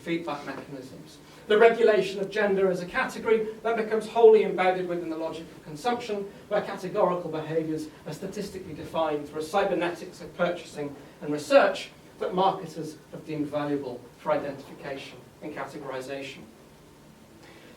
feedback mechanisms. The regulation of gender as a category then becomes wholly embedded within the logic of consumption, where categorical behaviours are statistically defined through a cybernetics of purchasing and research that marketers have deemed valuable for identification and categorisation.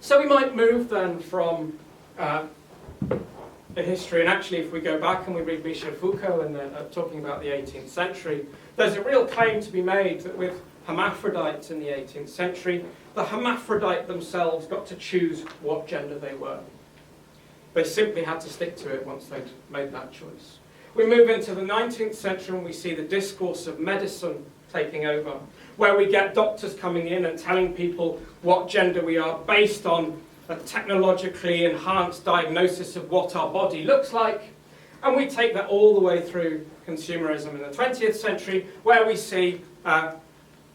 So we might move then from the history, and actually if we go back and we read Michel Foucault and talking about the 18th century, there's a real claim to be made that with hermaphrodites in the 18th century, the hermaphrodite themselves got to choose what gender they were. They simply had to stick to it once they'd made that choice. We move into the 19th century and we see the discourse of medicine taking over, where we get doctors coming in and telling people what gender we are based on a technologically enhanced diagnosis of what our body looks like. And we take that all the way through consumerism in the 20th century, where we see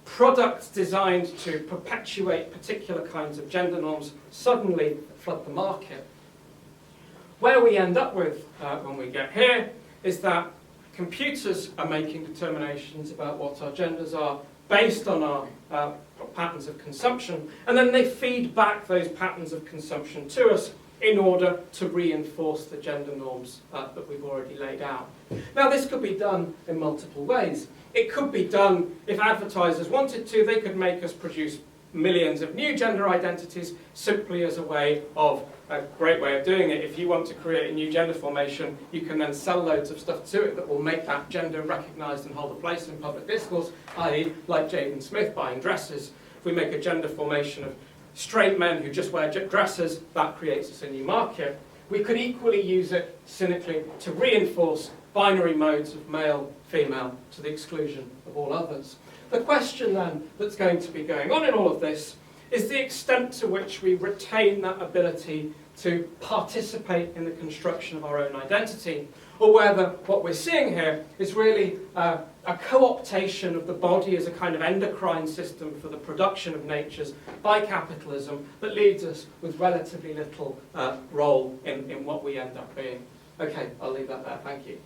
products designed to perpetuate particular kinds of gender norms suddenly flood the market. Where we end up with when we get here is that computers are making determinations about what our genders are based on our patterns of consumption, and then they feed back those patterns of consumption to us in order to reinforce the gender norms that we've already laid out. Now, this could be done in multiple ways. It could be done, if advertisers wanted to, they could make us produce millions of new gender identities simply as a great way of doing it. If you want to create a new gender formation, you can then sell loads of stuff to it that will make that gender recognised and hold a place in public discourse, i.e. like Jaden Smith buying dresses. If we make a gender formation of straight men who just wear dresses, that creates us a new market. We could equally use it cynically to reinforce binary modes of male, female, to the exclusion of all others. The question then that's going to be going on in all of this is the extent to which we retain that ability to participate in the construction of our own identity, or whether what we're seeing here is really a co-optation of the body as a kind of endocrine system for the production of natures by capitalism that leaves us with relatively little role in what we end up being. Okay, I'll leave that there. Thank you.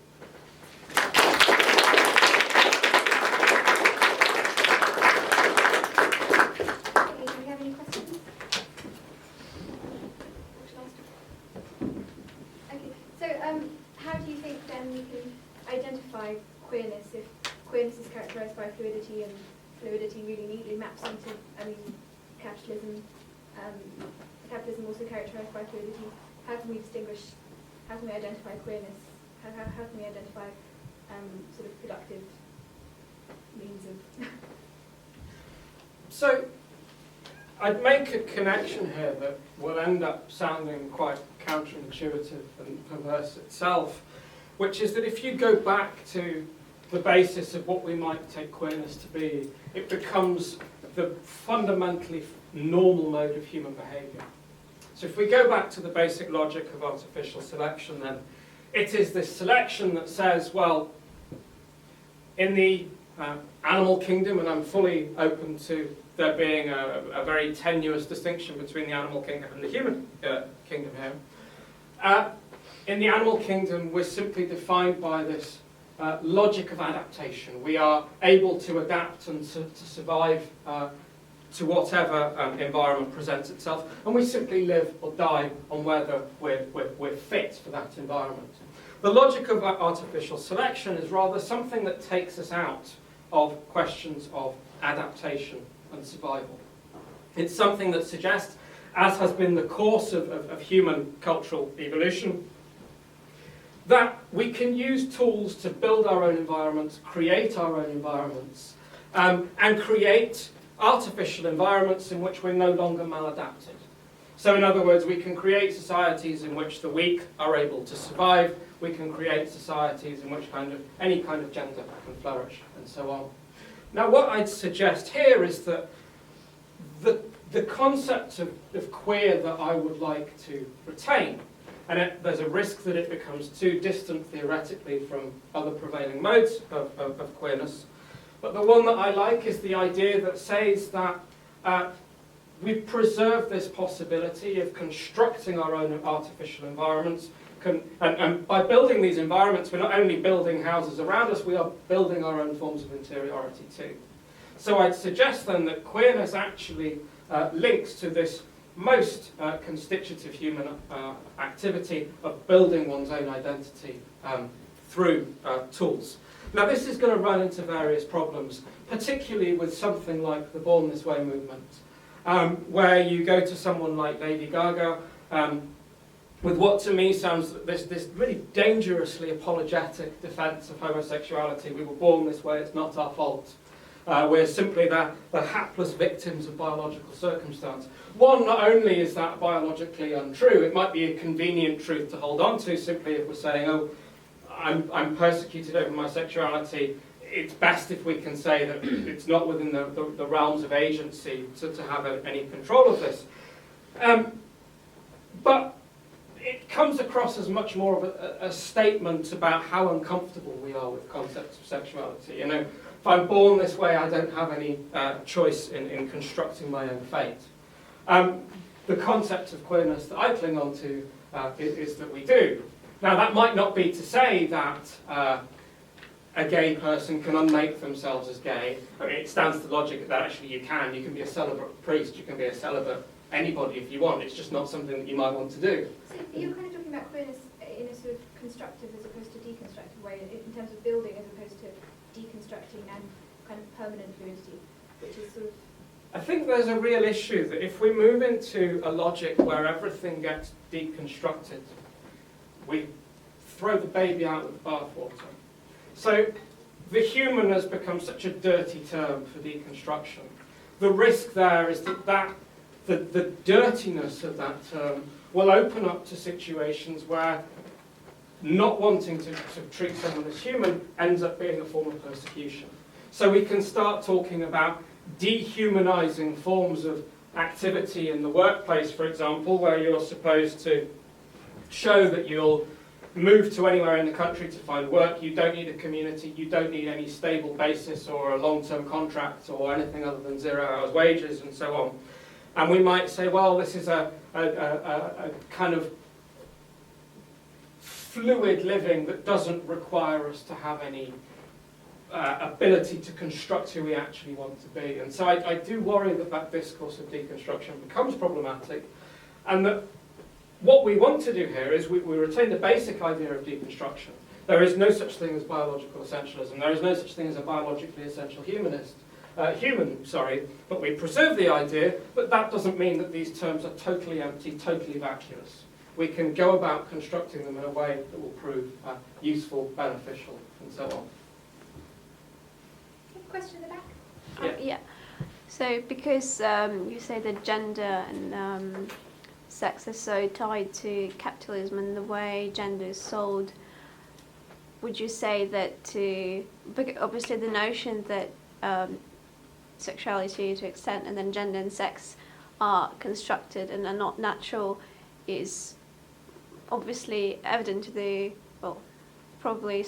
How do you think then we can identify queerness if queerness is characterised by fluidity, and fluidity really neatly maps into, capitalism. Capitalism also characterised by fluidity. How can we distinguish? How can we identify queerness? How can we identify sort of productive means of? So, I'd make a connection here that will end up sounding quite counterintuitive and perverse itself, which is that if you go back to the basis of what we might take queerness to be, it becomes the fundamentally normal mode of human behaviour. So if we go back to the basic logic of artificial selection, then it is this selection that says, well, in the animal kingdom, and I'm fully open to there being a very tenuous distinction between the animal kingdom and the human kingdom here. In the animal kingdom, we're simply defined by this logic of adaptation. We are able to adapt and to survive to whatever environment presents itself, and we simply live or die on whether we're fit for that environment. The logic of artificial selection is rather something that takes us out of questions of adaptation and survival. It's something that suggests, as has been the course of human cultural evolution, that we can use tools to build our own environments, create our own environments, and create artificial environments in which we're no longer maladapted. So in other words, we can create societies in which the weak are able to survive, we can create societies in which any kind of gender can flourish, and so on. Now what I'd suggest here is that the concept of queer that I would like to retain, and there's a risk that it becomes too distant theoretically from other prevailing modes of queerness, but the one that I like is the idea that says that we preserve this possibility of constructing our own artificial environments, and by building these environments, we're not only building houses around us, we are building our own forms of interiority too. So I'd suggest then that queerness actually links to this most constitutive human activity of building one's own identity through tools. Now this is going to run into various problems, particularly with something like the Born This Way movement, where you go to someone like Lady Gaga with what to me sounds this really dangerously apologetic defence of homosexuality. We were born this way, it's not our fault. We're simply the hapless victims of biological circumstance. One, not only is that biologically untrue, it might be a convenient truth to hold on to simply if we're saying, oh, I'm persecuted over my sexuality. It's best if we can say that it's not within the realms of agency to have any control of this. But it comes across as much more of a statement about how uncomfortable we are with concepts of sexuality. You know, if I'm born this way, I don't have any choice in constructing my own fate. The concept of queerness that I cling on to is that we do. Now, that might not be to say that a gay person can unmake themselves as gay. I mean, it stands to logic that actually you can. You can be a celibate priest, you can be a celibate anybody if you want. It's just not something that you might want to do. So you're kind of talking about queerness in a sort of constructive as opposed to deconstructive way, in terms of building as opposed to deconstructing and kind of permanent fluidity, which is sort of... I think there's a real issue that if we move into a logic where everything gets deconstructed, we throw the baby out with the bathwater. So the human has become such a dirty term for deconstruction. The risk there is that the dirtiness of that term will open up to situations where not wanting to treat someone as human ends up being a form of persecution. So we can start talking about dehumanizing forms of activity in the workplace, for example, where you're supposed to show that you'll move to anywhere in the country to find work. You don't need a community, you don't need any stable basis or a long-term contract or anything other than 0 hours wages and so on. And we might say, well, this is a kind of fluid living that doesn't require us to have any ability to construct who we actually want to be. And so I do worry that that discourse of deconstruction becomes problematic, and that what we want to do here is we retain the basic idea of deconstruction. There is no such thing as biological essentialism. There is no such thing as a biologically essential human, but we preserve the idea, but that doesn't mean that these terms are totally empty, totally vacuous. We can go about constructing them in a way that will prove useful, beneficial, and so on. Question in the back? Yeah. So because you say that gender and sex are so tied to capitalism and the way gender is sold, would you say that obviously the notion that sexuality to extent and then gender and sex are constructed and are not natural is obviously evident to probably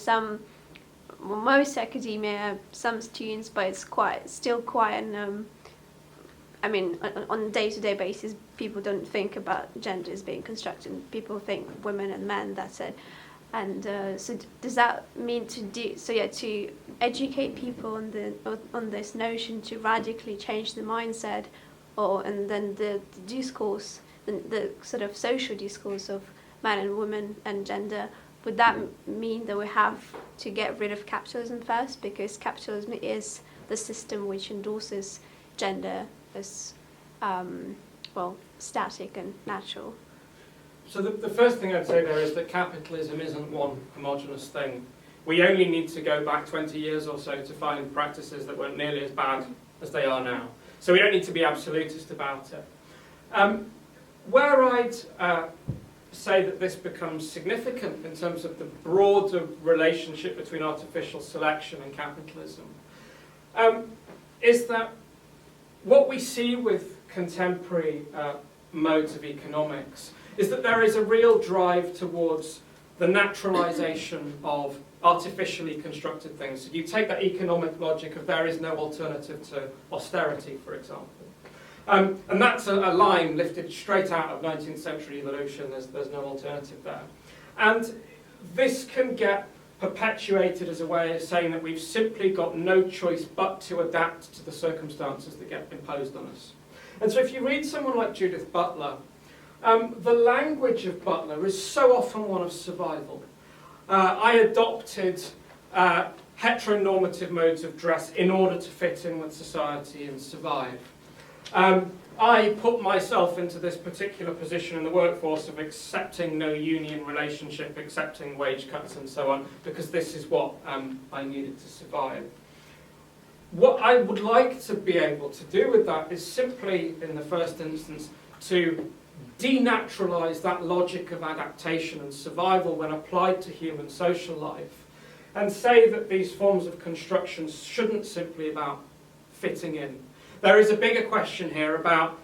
most academia, some students, but it's still quite an I mean, on a day-to-day basis, people don't think about gender as being constructed. People think women and men, that's it. And so does that mean to educate people on this notion to radically change the mindset, and then the discourse, the sort of social discourse of man and woman and gender? Would that mean that we have to get rid of capitalism first, because capitalism is the system which endorses gender as static and natural? So the first thing I'd say there is that capitalism isn't one homogenous thing. We only need to go back 20 years or so to find practices that weren't nearly as bad as they are now. So we don't need to be absolutist about it. Where I'd say that this becomes significant in terms of the broader relationship between artificial selection and capitalism is that what we see with contemporary modes of economics is that there is a real drive towards the naturalization of artificially constructed things. So you take that economic logic of there is no alternative to austerity, for example. And that's a line lifted straight out of 19th century evolution. There's no alternative there. And this can get perpetuated as a way of saying that we've simply got no choice but to adapt to the circumstances that get imposed on us. And so if you read someone like Judith Butler, the language of Butler is so often one of survival. I adopted heteronormative modes of dress in order to fit in with society and survive. I put myself into this particular position in the workforce of accepting no union relationship, accepting wage cuts and so on, because this is what I needed to survive. What I would like to be able to do with that is simply, in the first instance, to denaturalize that logic of adaptation and survival when applied to human social life, and say that these forms of construction shouldn't simply be about fitting in. There is a bigger question here about,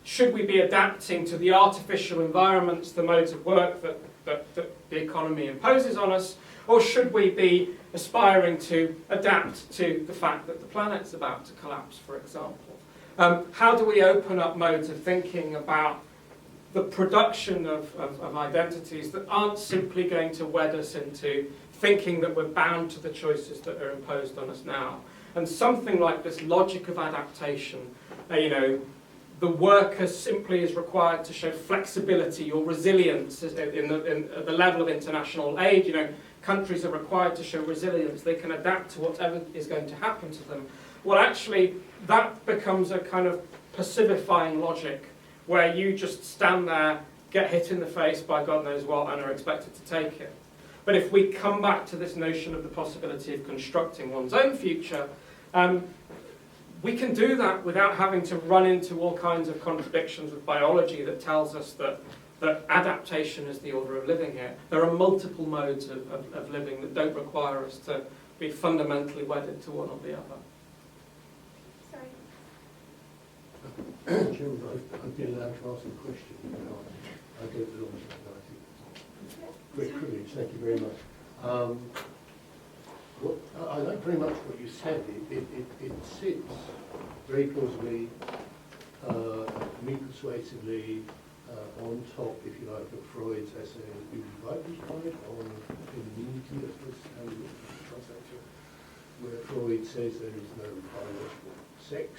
should we be adapting to the artificial environments, the modes of work that the economy imposes on us, or should we be aspiring to adapt to the fact that the planet's about to collapse, for example? How do we open up modes of thinking about the production of identities that aren't simply going to wed us into thinking that we're bound to the choices that are imposed on us now? And something like this logic of adaptation, the worker simply is required to show flexibility or resilience at the level of international aid. Countries are required to show resilience. They can adapt to whatever is going to happen to them. Well, actually, that becomes a kind of passivifying logic where you just stand there, get hit in the face by God knows what, and are expected to take it. But if we come back to this notion of the possibility of constructing one's own future, we can do that without having to run into all kinds of contradictions with biology that tells us that adaptation is the order of living here. There are multiple modes of living that don't require us to be fundamentally wedded to one or the other. Sorry. Chairman, I've been allowed to ask a question. I don't belong to that. I think it's a great privilege. Thank you very much. I like very much what you said. It sits very plausibly, me persuasively, on top, if you like, of Freud's essay, on femininity, I suppose how you translate it, where Freud says there is no biological sex.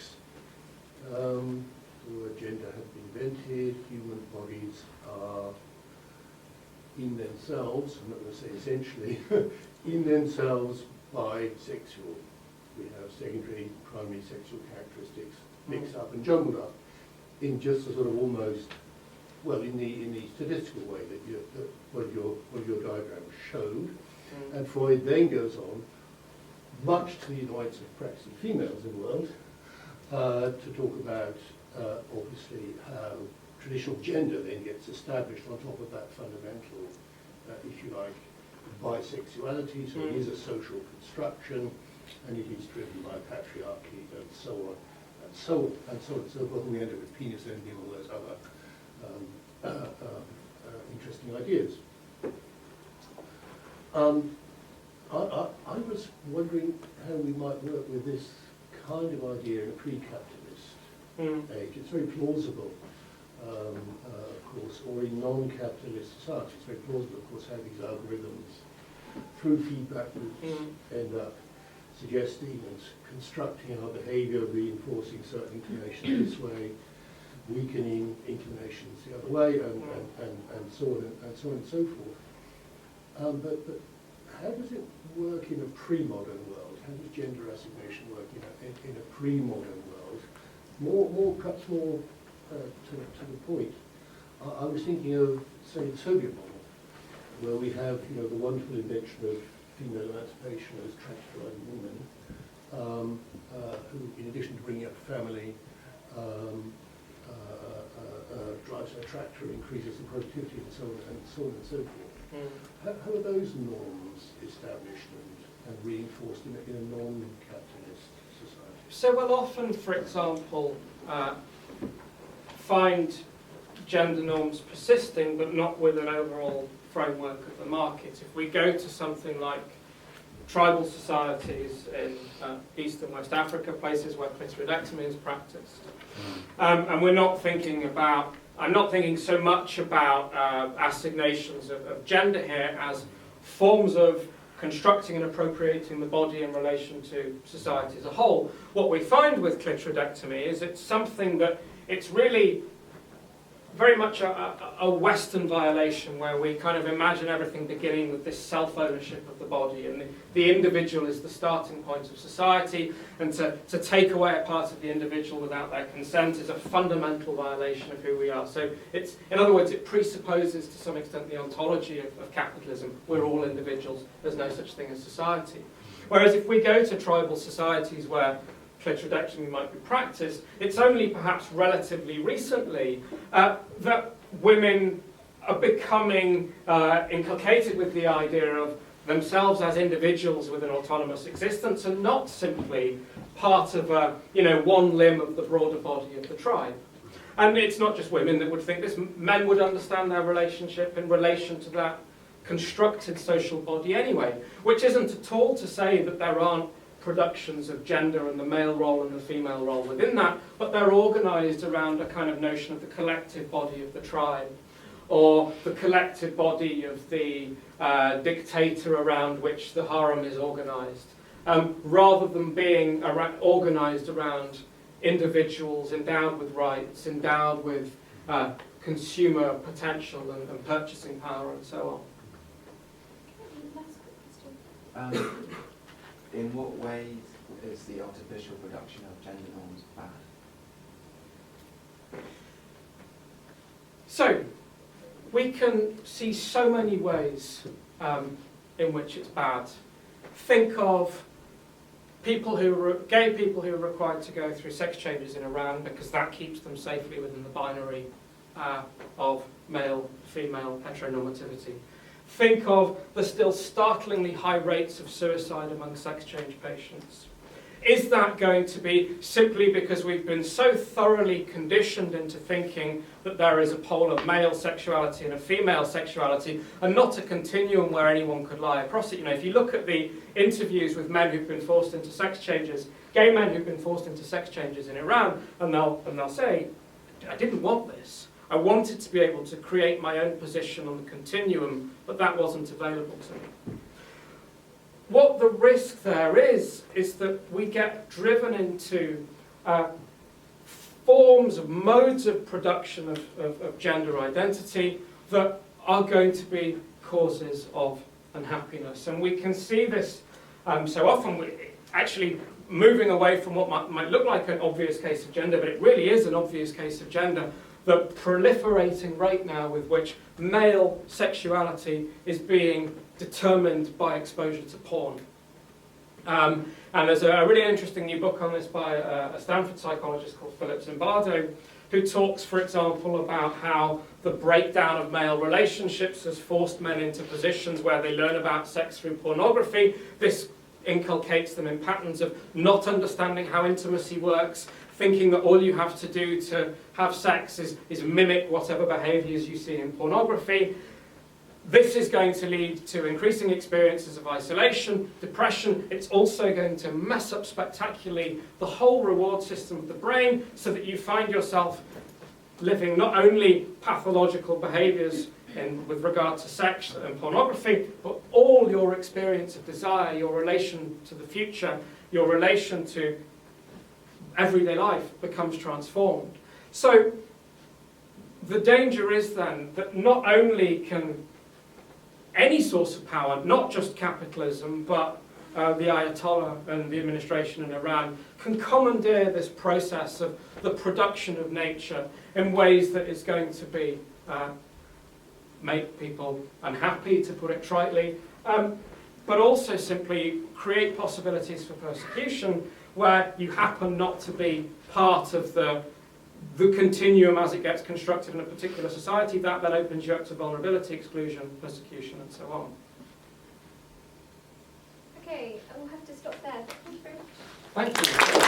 The word gender has been invented. Human bodies are in themselves, I'm not going to say essentially, in themselves bisexual. We have secondary, primary sexual characteristics mixed up and jumbled up in just a sort of almost, well, in the statistical way that what your diagram showed. And Freud then goes on, much to the annoyance of practicing females in the world, to talk about obviously how traditional gender then gets established on top of that fundamental, if you like, bisexuality. So it is a social construction, and it is driven by patriarchy and so on and so on and so on and so forth. And we end up with penis envy and all those other interesting ideas. I was wondering how we might work with this kind of idea in a pre-capitalist age. It's very plausible, of course, or in non-capitalist society. It's very plausible, of course, how these algorithms, through feedback loops, end up suggesting and constructing our behaviour, reinforcing certain inclinations this way, weakening inclinations the other way, and so on and so on and so forth. But how does it work in a pre-modern world? How does gender assignation work in a pre-modern world? Perhaps more to the point. I was thinking of, say, the Soviet model, where we have, the wonderful invention of female emancipation as tractor-riding women, who, in addition to bringing up a family, drives her tractor, increases the productivity, and so on and so on and so forth. How are those norms established and reinforced in a non-capitalist society? So we'll often, for example, find gender norms persisting, but not with an overall framework of the market. If we go to something like tribal societies in East and West Africa, places where clitoridectomy is practiced, and we're not thinking about, I'm not thinking so much about assignations of gender here as forms of constructing and appropriating the body in relation to society as a whole. What we find with clitoridectomy is it's something that it's really very much a Western violation, where we kind of imagine everything beginning with this self-ownership of the body, and the individual is the starting point of society, and to take away a part of the individual without their consent is a fundamental violation of who we are. So it's, in other words, it presupposes to some extent the ontology of capitalism. We're all individuals, there's no such thing as society. Whereas if we go to tribal societies where clitoridectomy might be practiced, it's only perhaps relatively recently that women are becoming inculcated with the idea of themselves as individuals with an autonomous existence, and not simply part of one limb of the broader body of the tribe. And it's not just women that would think this. Men would understand their relationship in relation to that constructed social body anyway, which isn't at all to say that there aren't productions of gender and the male role and the female role within that, but they're organised around a kind of notion of the collective body of the tribe, or the collective body of the dictator around which the harem is organised, rather than being organised around individuals endowed with rights, endowed with consumer potential and purchasing power and so Last quick question. In what ways is the artificial production of gender norms bad? So, we can see so many ways in which it's bad. Think of people gay people who are required to go through sex changes in Iran because that keeps them safely within the binary of male, female heteronormativity. Think of the still startlingly high rates of suicide among sex change patients. Is that going to be simply because we've been so thoroughly conditioned into thinking that there is a pole of male sexuality and a female sexuality, and not a continuum where anyone could lie across it? You know, if you look at the interviews with men who've been forced into sex changes, gay men who've been forced into sex changes in Iran, and they'll say, I didn't want this. I wanted to be able to create my own position on the continuum, but that wasn't available to me. What the risk there is that we get driven into forms of modes of production of gender identity that are going to be causes of unhappiness. And we can see this so often, actually moving away from what might look like an obvious case of gender, but it really is an obvious case of gender. The proliferating rate now with which male sexuality is being determined by exposure to porn. And there's a really interesting new book on this by a Stanford psychologist called Philip Zimbardo, who talks, for example, about how the breakdown of male relationships has forced men into positions where they learn about sex through pornography. This inculcates them in patterns of not understanding how intimacy works, thinking that all you have to do to have sex is mimic whatever behaviours you see in pornography. This is going to lead to increasing experiences of isolation, depression. It's also going to mess up spectacularly the whole reward system of the brain, so that you find yourself living not only pathological behaviours with regard to sex and pornography, but all your experience of desire, your relation to the future, your relation to everyday life becomes transformed. So the danger is then that not only can any source of power, not just capitalism, but the Ayatollah and the administration in Iran, can commandeer this process of the production of nature in ways that is going to be make people unhappy, to put it tritely, but also simply create possibilities for persecution where you happen not to be part of the continuum as it gets constructed in a particular society. That then opens you up to vulnerability, exclusion, persecution, and so on. Okay, we'll have to stop there. Thank you very much. Thank you.